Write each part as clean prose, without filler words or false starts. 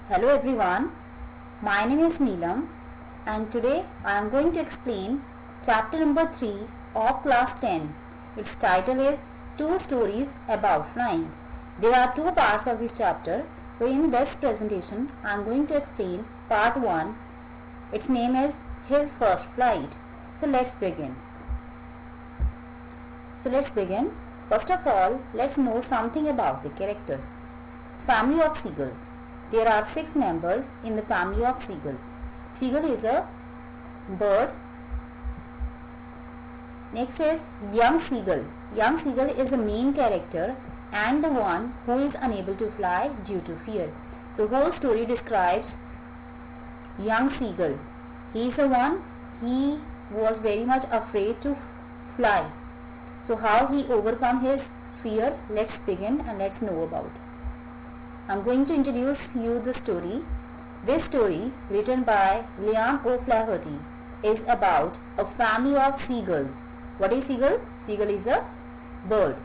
Hello everyone, my name is Neelam and today I am going to explain chapter number 3 of class 10. Its title is Two Stories About Flying. There are two parts of this chapter. So in this presentation I am going to explain part 1. Its name is His First Flight. So let's begin. First of all, let's know something about the characters. Family of seagulls. There are 6 members in the family of seagull. Seagull is a bird. Next is young seagull. Young seagull is the main character and the one who is unable to fly due to fear. So whole story describes young seagull. He is the one, he was very much afraid to fly. So how he overcome his fear, let's begin and let's know about. I'm going to introduce you the story. This story, written by Liam O'Flaherty, is about a family of seagulls. What is seagull? Seagull is a bird.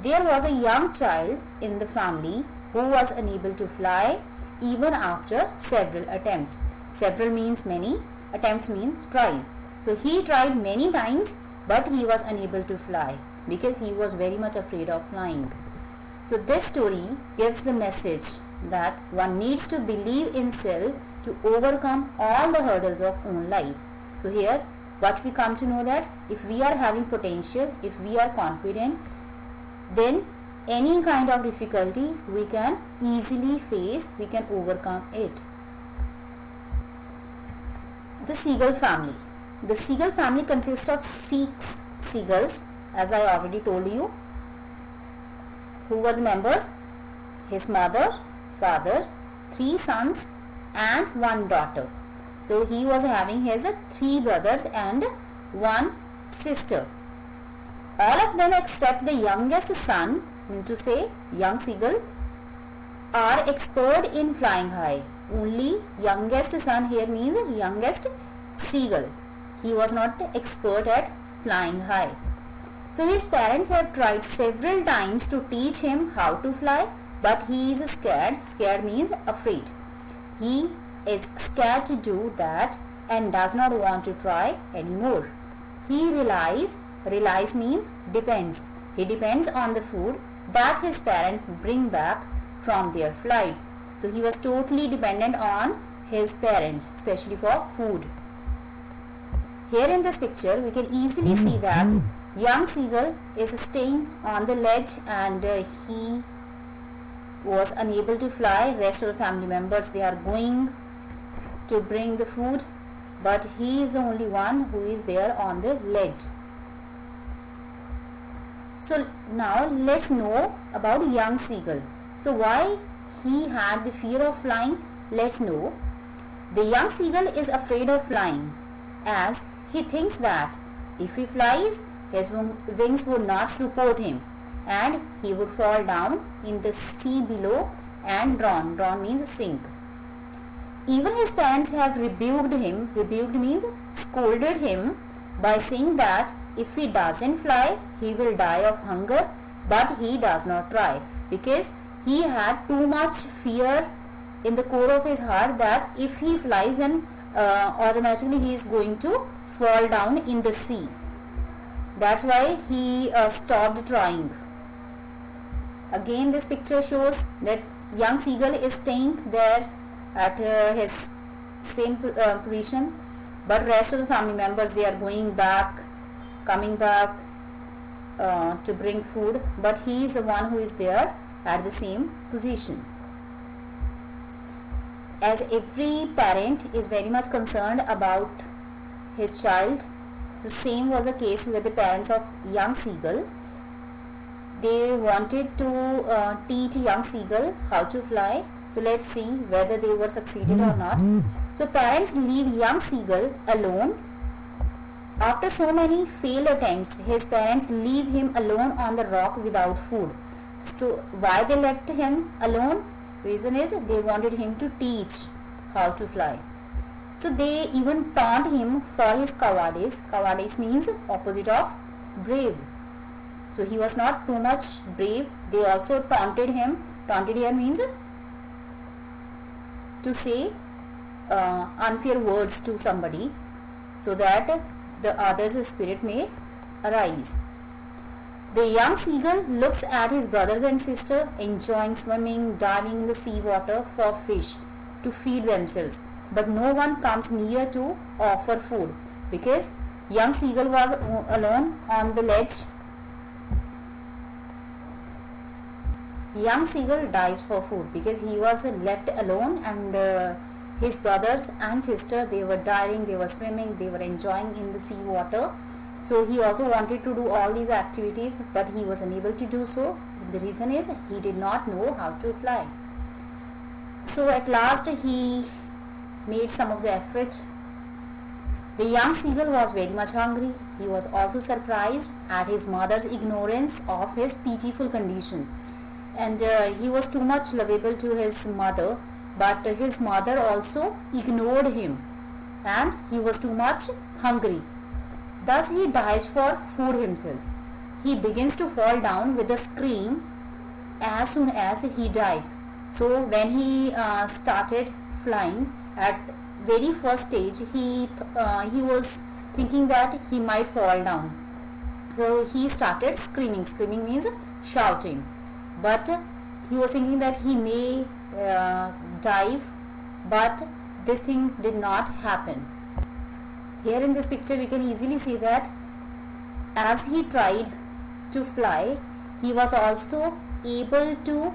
There was a young child in the family who was unable to fly even after several attempts. Several means many, attempts means tries. So he tried many times but he was unable to fly because he was very much afraid of flying. So this story gives the message that one needs to believe in self to overcome all the hurdles of own life. So here what we come to know that if we are having potential, if we are confident, then any kind of difficulty we can easily face, we can overcome it. The seagull family. The seagull family consists of 6 seagulls, as I already told you. Who were the members? His mother, father, 3 sons and 1 daughter. So he was having his 3 brothers and 1 sister. All of them except the youngest son, means to say young seagull, are expert in flying high. Only youngest son here means youngest seagull. He was not expert at flying high. So his parents have tried several times to teach him how to fly, but he is scared. Scared means afraid. He is scared to do that and does not want to try anymore. He relies means depends. He depends on the food that his parents bring back from their flights. So he was totally dependent on his parents, especially for food. Here in this picture we can easily see that young seagull is staying on the ledge and he was unable to fly. Rest of the family members, they are going to bring the food, but he is the only one who is there on the ledge. So now let's know about young seagull. So why he had the fear of flying? Let's know. The young seagull is afraid of flying as he thinks that if he flies, his wings would not support him and he would fall down in the sea below and drown. Drown means sink. Even his parents have rebuked him. Rebuked means scolded him by saying that if he doesn't fly, he will die of hunger, but he does not try because he had too much fear in the core of his heart that if he flies, then automatically he is going to fall down in the sea. That's why he stopped trying. Again this picture shows that young seagull is staying there at his same position, but rest of the family members, they are coming back to bring food, but he is the one who is there at the same position. As every parent is very much concerned about his child, so same was the case with the parents of young seagull. They wanted to teach young seagull how to fly. So let's see whether they were succeeded or not. So parents leave young seagull alone. After so many failed attempts, his parents leave him alone on the rock without food. So why they left him alone? Reason is they wanted him to teach how to fly. So they even taunt him for his cowardice. Cowardice means opposite of brave. So he was not too much brave. They also taunted him. Taunted here means to say unfair words to somebody, so that the other's spirit may arise. The young seagull looks at his brothers and sister enjoying swimming, diving in the sea water for fish to feed themselves, but no one comes near to offer food, because young seagull was alone on the ledge. Young seagull dives for food because he was left alone, and his brothers and sister, they were diving, they were swimming, they were enjoying in the sea water. So he also wanted to do all these activities, but he was unable to do so. The reason is he did not know how to fly. So at last he made some of the effort. The young seagull was very much hungry. He was also surprised at his mother's ignorance of his pitiful condition, and he was too much lovable to his mother, but his mother also ignored him, and he was too much hungry. Thus he dives for food himself. He begins to fall down with a scream as soon as he dives. So when he started flying at very first stage, he was thinking that he might fall down. So he started screaming. Screaming means shouting. But he was thinking that he may dive, but this thing did not happen. Here in this picture we can easily see that as he tried to fly, he was also able to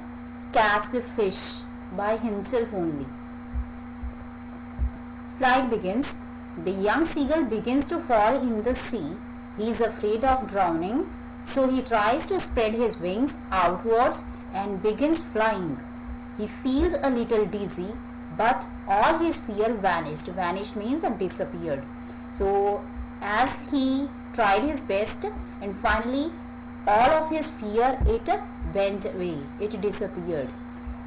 catch the fish by himself only. Flight begins. The young seagull begins to fall in the sea. He is afraid of drowning, so he tries to spread his wings outwards and begins flying. He feels a little dizzy, but all his fear vanished. Vanished means disappeared. So as he tried his best, and finally all of his fear, it went away, it disappeared.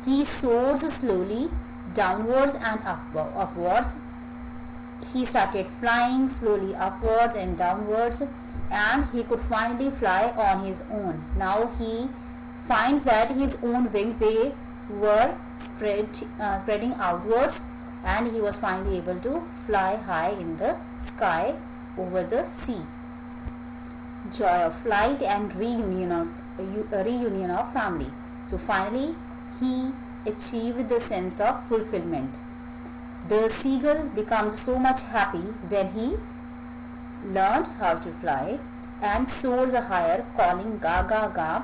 He soars slowly downwards and upwards. He started flying slowly upwards and downwards, and he could finally fly on his own. Now he finds that his own wings, they were spreading outwards, and he was finally able to fly high in the sky over the sea. Joy of flight and reunion of family. So finally he achieved the sense of fulfillment. The seagull becomes so much happy when he learned how to fly and soars higher, calling ga ga ga.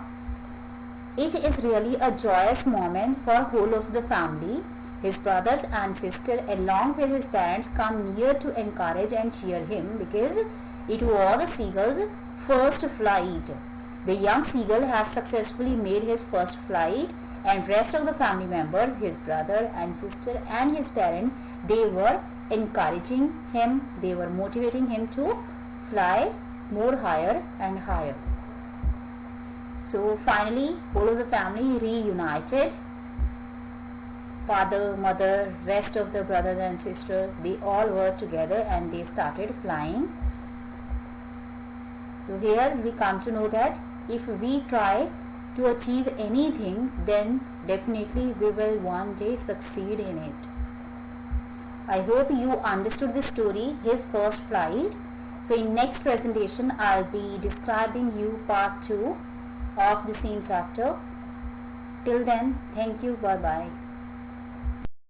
It is really a joyous moment for whole of the family. His brothers and sister along with his parents come near to encourage and cheer him, because it was a seagull's first flight. The young seagull has successfully made his first flight, and rest of the family members, his brother and sister and his parents, they were encouraging him, they were motivating him to fly more higher and higher. So finally all of the family reunited. Father, mother, rest of the brothers and sister, they all were together and they started flying. So here we come to know that if we try to achieve anything, then definitely we will one day succeed in it. I hope you understood this story, his first flight. So in next presentation I'll be describing you part 2 of the same chapter. Till then, thank you, bye bye.